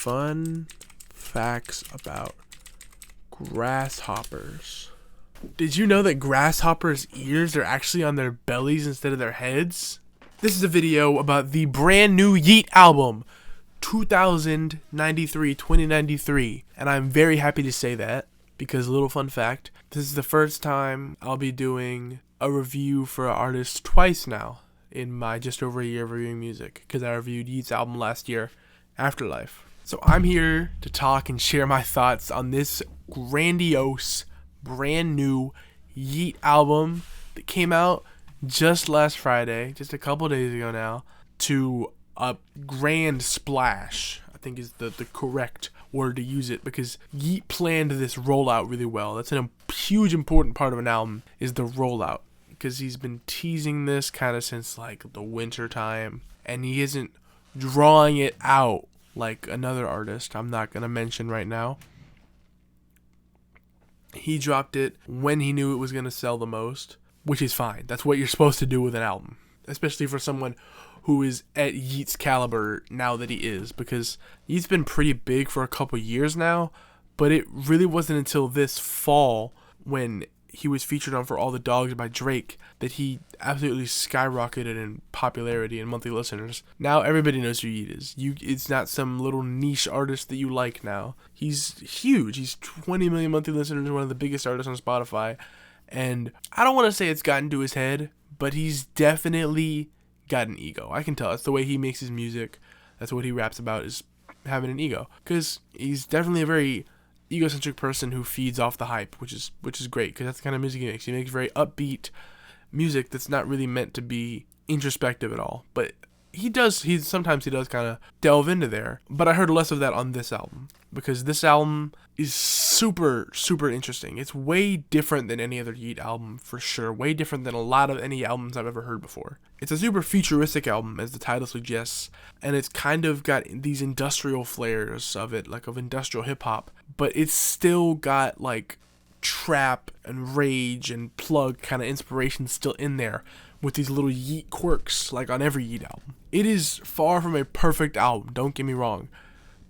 Fun facts about grasshoppers. Did you know that grasshoppers' ears are actually on their bellies instead of their heads? This is a video about the brand new Yeat album, 2093, and I'm very happy to say that because, little fun fact, this is the first time I'll be doing a review for an artist twice now in my just over a year of reviewing music, because I reviewed Yeat's album last year, Afterlife. So I'm here to talk and share my thoughts on this grandiose, brand new Yeat album that came out just last Friday, just a couple days ago now, to a grand splash, I think is the correct word to use it, because Yeat planned this rollout really well. That's a huge important part of an album, is the rollout, because he's been teasing this kind of since like the winter time, and he isn't drawing it out like another artist I'm not going to mention right now. He dropped it when he knew it was going to sell the most, which is fine. That's what you're supposed to do with an album, especially for someone who is at Yeat's caliber now that he is, because Yeat's been pretty big for a couple years now, but it really wasn't until this fall, when he was featured on For All the Dogs by Drake, that he absolutely skyrocketed in popularity and monthly listeners. Now everybody knows who Yeat is. It's not some little niche artist that you like now. He's huge. He's 20 million monthly listeners, one of the biggest artists on Spotify. And I don't want to say it's gotten to his head, but he's definitely got an ego. I can tell. It's the way he makes his music. That's what he raps about, is having an ego. Because he's definitely a very egocentric person who feeds off the hype, which is great, because that's the kind of music he makes. He makes very upbeat music that's not really meant to be introspective at all. But sometimes he does kind of delve into there. But I heard less of that on this album, because this album is super, super interesting. It's way different than any other Yeat album, for sure. Way different than a lot of any albums I've ever heard before. It's a super futuristic album, as the title suggests, and it's kind of got these industrial flares of it, like of industrial hip-hop, but it's still got like trap and rage and plug kind of inspiration still in there, with these little Yeat quirks like on every Yeat album. It is far from a perfect album, don't get me wrong,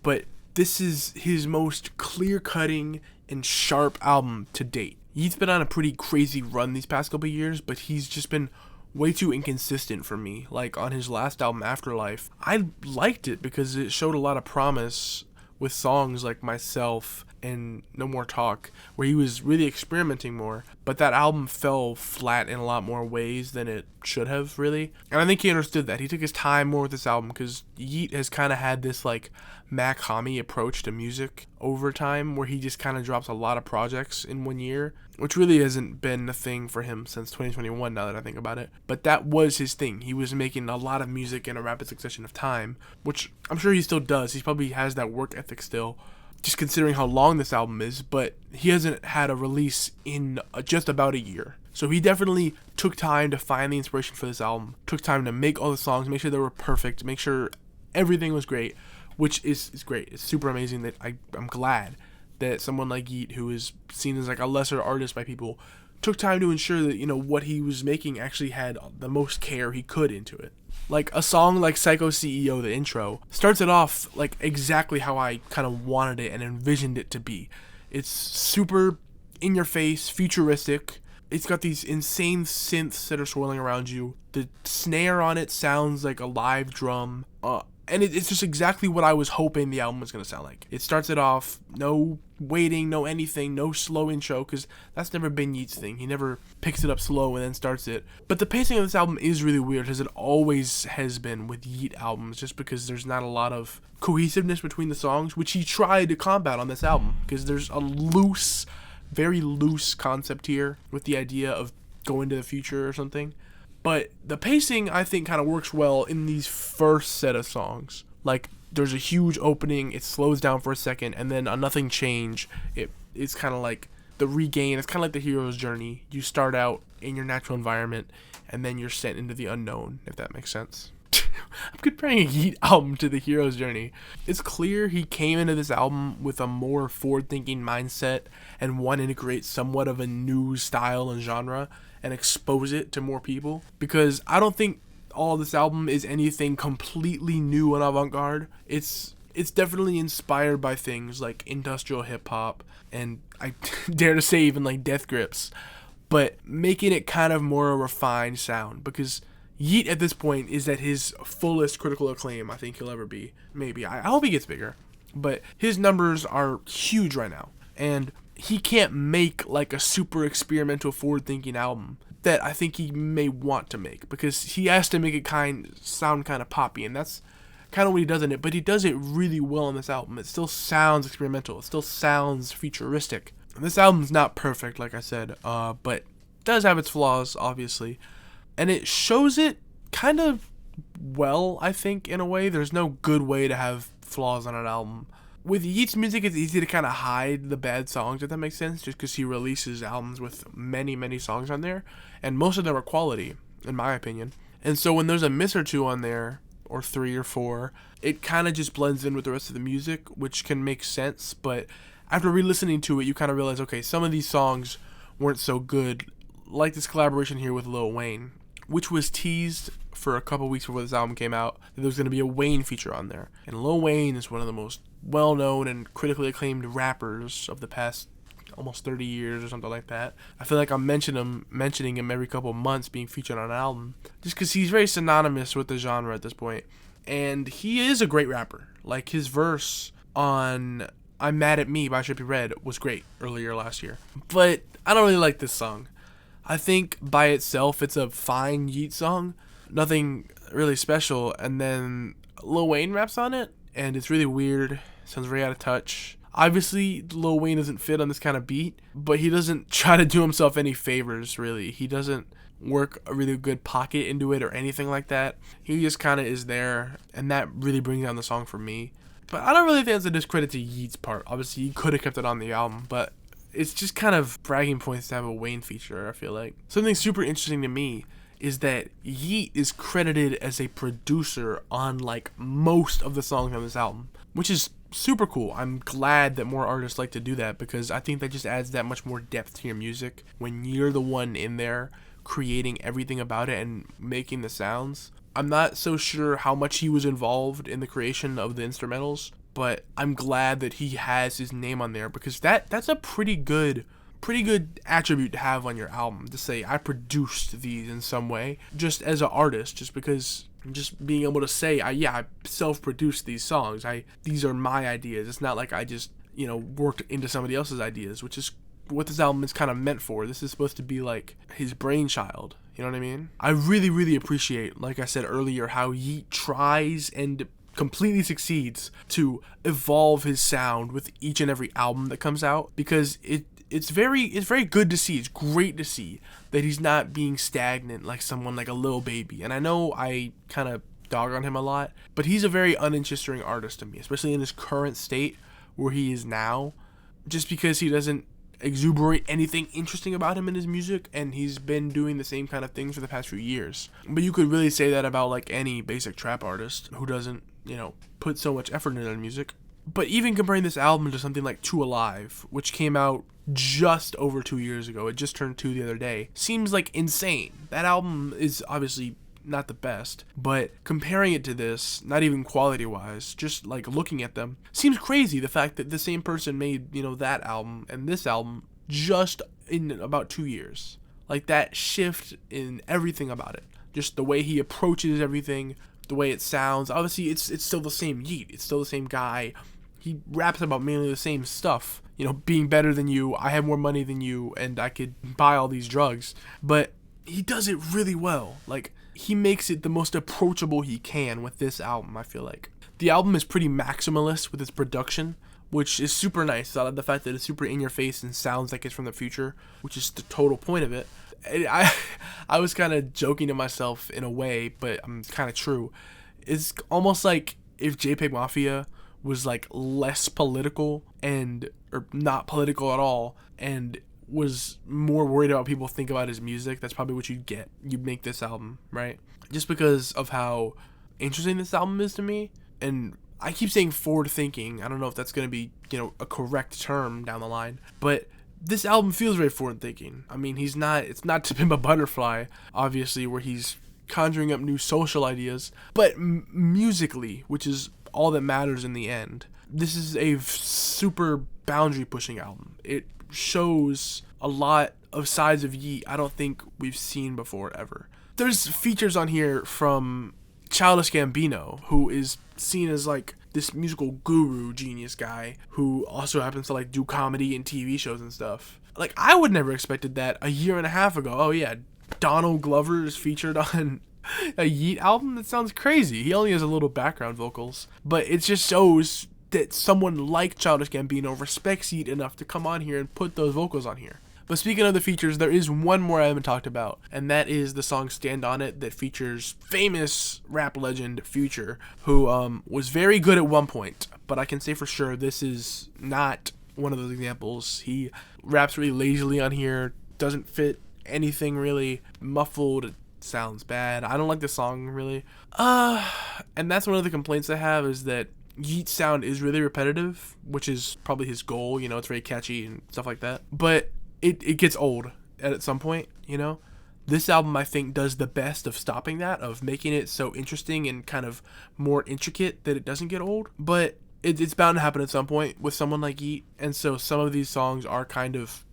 but this is his most clear-cutting and sharp album to date. Yeat's been on a pretty crazy run these past couple years, but he's just been way too inconsistent for me. Like on his last album, Afterlife, I liked it because it showed a lot of promise with songs like Myself and No More Talk, where he was really experimenting more, but that album fell flat in a lot more ways than it should have, really. And I think he understood that. He took his time more with this album, because Yeat has kind of had this like Mac Hami approach to music over time, where he just kind of drops a lot of projects in one year, which really hasn't been a thing for him since 2021, now that I think about it. But that was his thing. He was making a lot of music in a rapid succession of time, which I'm sure he still does. He probably has that work ethic still, just considering how long this album is, but he hasn't had a release in just about a year. So he definitely took time to find the inspiration for this album, took time to make all the songs, make sure they were perfect, make sure everything was great, which is great. It's super amazing that I'm glad that someone like Yeat, who is seen as like a lesser artist by people, took time to ensure that, what he was making actually had the most care he could into it. Like a song like Psycho CEO, the intro, starts it off like exactly how I kind of wanted it and envisioned it to be. It's super in your face, futuristic. It's got these insane synths that are swirling around you. The snare on it sounds like a live drum. And it's just exactly what I was hoping the album was going to sound like. It starts it off, no waiting, no anything, no slow intro, because that's never been Yeat's thing. He never picks it up slow and then starts it. But the pacing of this album is really weird, as it always has been with Yeat albums, just because there's not a lot of cohesiveness between the songs, which he tried to combat on this album, because there's a very loose concept here with the idea of going to the future or something. But the pacing, I think, kind of works well in these first set of songs. Like, there's a huge opening, it slows down for a second, and then on Nothing Change, it's kind of like the regain. It's kind of like the hero's journey. You start out in your natural environment, and then you're sent into the unknown, if that makes sense. I'm comparing a Yeat album to the hero's journey. It's clear he came into this album with a more forward-thinking mindset and wanted to create somewhat of a new style and genre and expose it to more people, because I don't think all this album is anything completely new and avant-garde. It's it's definitely inspired by things like industrial hip hop and I dare to say even like Death Grips, but making it kind of more a refined sound because Yeat at this point is at his fullest critical acclaim I think he'll ever be. Maybe. I hope he gets bigger. But his numbers are huge right now. And he can't make like a super experimental forward-thinking album that I think he may want to make because he has to make it sound kind of poppy, and that's kind of what he does in it, but he does it really well on this album. It still sounds experimental. It still sounds futuristic. And this album's not perfect, like I said, but does have its flaws, obviously. And it shows it kind of well, I think, in a way. There's no good way to have flaws on an album. With Yeat's music, it's easy to kind of hide the bad songs, if that makes sense, just because he releases albums with many, many songs on there, and most of them are quality, in my opinion. And so when there's a miss or two on there, or 3 or 4, it kind of just blends in with the rest of the music, which can make sense, but after re-listening to it, you kind of realize, okay, some of these songs weren't so good, like this collaboration here with Lil Wayne, which was teased for a couple weeks before this album came out, that there was going to be a Wayne feature on there. And Lil Wayne is one of the most well-known and critically acclaimed rappers of the past almost 30 years or something like that. I feel like I'm mentioning him every couple months being featured on an album, just because he's very synonymous with the genre at this point. And he is a great rapper. Like, his verse on I'm Mad at Me by Trippie Redd was great earlier last year. But I don't really like this song. I think by itself it's a fine Yeat song. Nothing really special. And then Lil Wayne raps on it, and it's really weird. Sounds very out of touch. Obviously, Lil Wayne doesn't fit on this kind of beat, but he doesn't try to do himself any favors, really. He doesn't work a really good pocket into it or anything like that. He just kind of is there, and that really brings down the song for me. But I don't really think that's a discredit to Yeat's part. Obviously, he could have kept it on the album, but it's just kind of bragging points to have a Wayne feature, I feel like. Something super interesting to me is that Yeat is credited as a producer on like most of the songs on this album, which is super cool. I'm glad that more artists like to do that because I think that just adds that much more depth to your music when you're the one in there creating everything about it and making the sounds. I'm not so sure how much he was involved in the creation of the instrumentals, but I'm glad that he has his name on there because that's a pretty good attribute to have on your album, to say I produced these in some way, just as an artist, just because just being able to say I self-produced these songs. These are my ideas. It's not like I just, worked into somebody else's ideas, which is what this album is kind of meant for. This is supposed to be like his brainchild. You know what I mean? I really, really appreciate, like I said earlier, how Yeat tries and completely succeeds to evolve his sound with each and every album that comes out, because it's very good to see. It's great to see that he's not being stagnant like someone like a Lil Baby. And I know I kind of dog on him a lot, but he's a very uninteresting artist to me, especially in his current state where he is now, just because he doesn't exuberate anything interesting about him in his music, and he's been doing the same kind of things for the past few years. But you could really say that about like any basic trap artist who doesn't, put so much effort into their music. But even comparing this album to something like 2 Alive, which came out just over 2 years ago, it just turned 2 the other day, seems like insane. That album is obviously not the best, but comparing it to this, not even quality-wise, just like looking at them, seems crazy, the fact that the same person made, that album and this album just in about 2 years. Like, that shift in everything about it. Just the way he approaches everything, the way it sounds. Obviously, it's still the same Yeat. It's still the same guy. He raps about mainly the same stuff. Being better than you, I have more money than you, and I could buy all these drugs. But he does it really well. Like, he makes it the most approachable he can with this album, I feel like. The album is pretty maximalist with its production, which is super nice. I love the fact that it's super in your face and sounds like it's from the future, which is the total point of it. I was kind of joking to myself in a way, but I'm kind of true. It's almost like if JPEG Mafia was like less political or not political at all, and was more worried about people think about his music, that's probably what you'd get. You'd make this album, right? Just because of how interesting this album is to me. And I keep saying forward thinking. I don't know if that's going to be, a correct term down the line, but this album feels very forward thinking. I mean, it's not To Pimp a Butterfly, obviously, where he's conjuring up new social ideas, but musically, which is all that matters in the end. This is a super boundary pushing album. It shows a lot of sides of Yeat I don't think we've seen before ever. There's features on here from Childish Gambino, who is seen as like this musical guru genius guy who also happens to like do comedy and TV shows and stuff. Like, I would never expected that a year and a half ago. Oh yeah, Donald Glover is featured on a Yeat album? That sounds crazy. He only has a little background vocals, but it just shows that someone like Childish Gambino respects Yeat enough to come on here and put those vocals on here. But speaking of the features, there is one more I haven't talked about, and that is the song Stand On It that features famous rap legend Future, who was very good at one point, but I can say for sure this is not one of those examples. He raps really lazily on here, doesn't fit anything really, muffled, it sounds bad. I don't like the song really. And that's one of the complaints I have, is that Yeat's sound is really repetitive, which is probably his goal, you know, it's very catchy and stuff like that. But it gets old at some point, you know? This album, I think, does the best of stopping that, of making it so interesting and kind of more intricate that it doesn't get old. But it's bound to happen at some point with someone like Yeat, and so some of these songs are kind of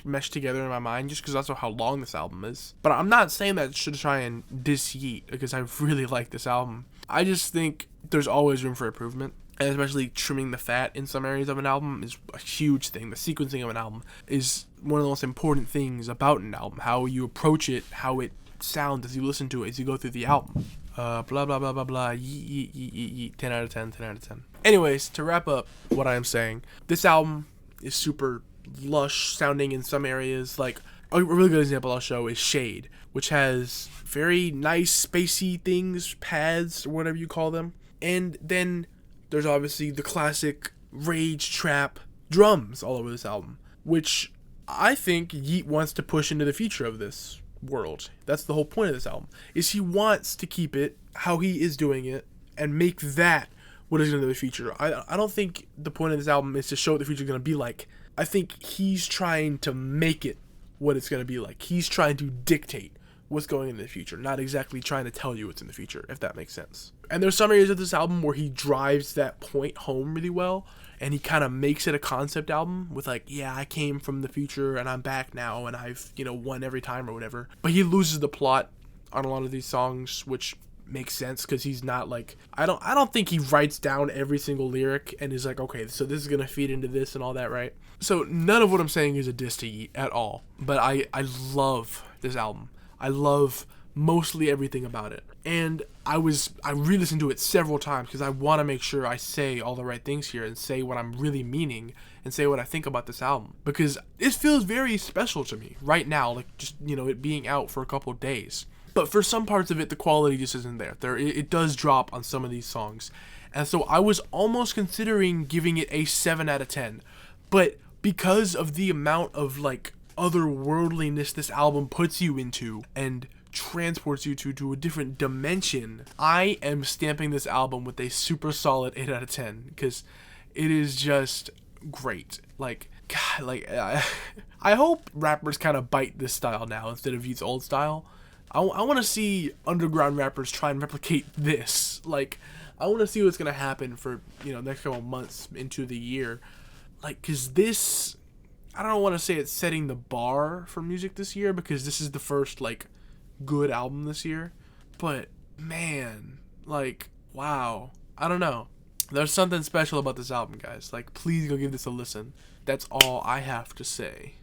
meshed together in my mind just because that's how long this album is. But I'm not saying that I should try and diss Yeat, because I really like this album. I just think there's always room for improvement. And especially trimming the fat in some areas of an album is a huge thing. The sequencing of an album is one of the most important things about an album. How you approach it, how it sounds as you listen to it, as you go through the album. Blah, blah, blah, blah, blah. Yeet. 10 out of 10, 10 out of 10. Anyways, to wrap up what I am saying, this album is super lush sounding in some areas. Like, a really good example I'll show is Shade, which has very nice spacey things, pads, or whatever you call them. And then there's obviously the classic rage trap drums all over this album, which I think Yeat wants to push into the future of this world. That's the whole point of this album, is he wants to keep it how he is doing it and make that what is going to be the future. I don't think the point of this album is to show what the future is going to be like. I think he's trying to make it what it's going to be like. He's trying to dictate what's going in the future, not exactly trying to tell you what's in the future, if that makes sense. And there's some areas of this album where he drives that point home really well, and he kind of makes it a concept album with like, yeah, I came from the future and I'm back now and I've, you know, won every time or whatever. But he loses the plot on a lot of these songs, which makes sense because he's not like, I don't think he writes down every single lyric and is like, okay, so this is gonna feed into this and all that, right? So none of what I'm saying is a diss to Yeat at all, but I love this album. I love mostly everything about it, and I re-listened to it several times because I want to make sure I say all the right things here and say what I'm really meaning and say what I think about this album, because it feels very special to me right now, like just, you know, it being out for a couple of days. But for some parts of it, the quality just isn't there. It does drop on some of these songs, and so I was almost considering giving it a 7 out of 10, but because of the amount of like otherworldliness this album puts you into and transports you to a different dimension, I am stamping this album with a super solid 8 out of 10 because it is just great. Like, God, like I hope rappers kind of bite this style now instead of Yeat's old style. I want to see underground rappers try and replicate this. Like, I want to see what's gonna happen for, you know, next couple months into the year. Like, cause this, I don't want to say it's setting the bar for music this year because this is the first, like, good album this year. But, man, like, wow. I don't know. There's something special about this album, guys. Like, please go give this a listen. That's all I have to say.